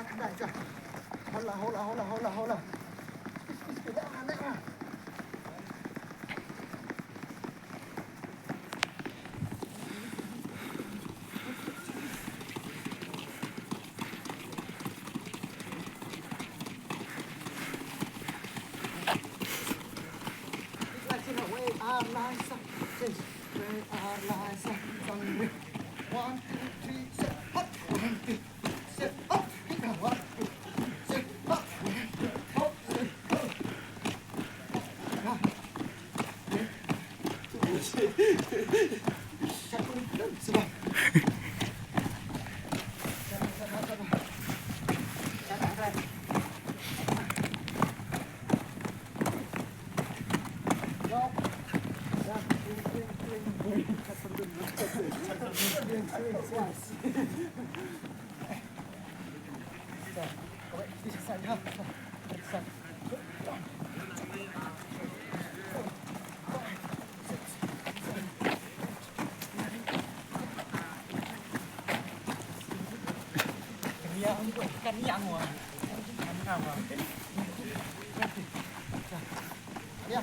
kedai je. Hola. Naik lah. One, two, three, set, hop, 1, 2, set, hop, 1, 2, set, hop, 1, 2, hop, set, hop. Sebab. Ikan yang wah. Ikan wah. Ya.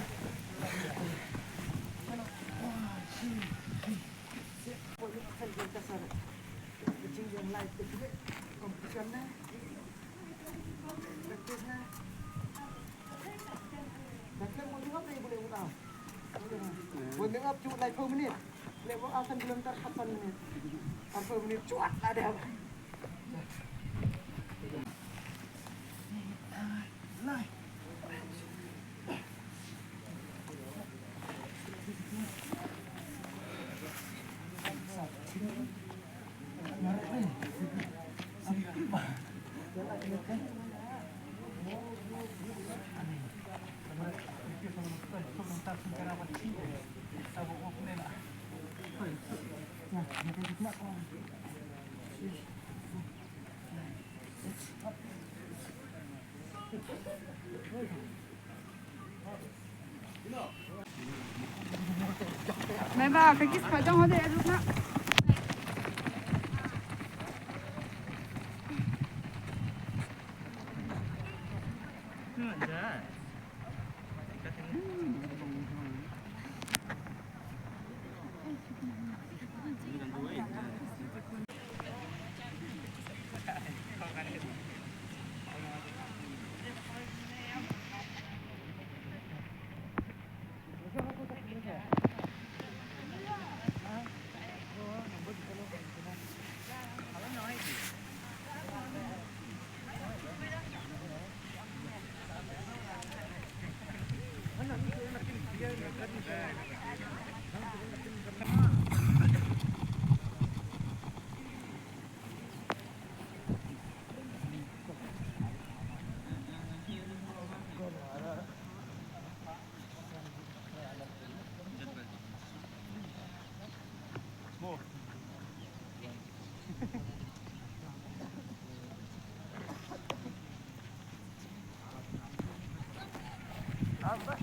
Boleh up cuat like 4 minit. Lepas akan dilantar 8 minit. 4 minit cuat ada. Này bà, cái phải trong hoa đệ luôn á. Apa?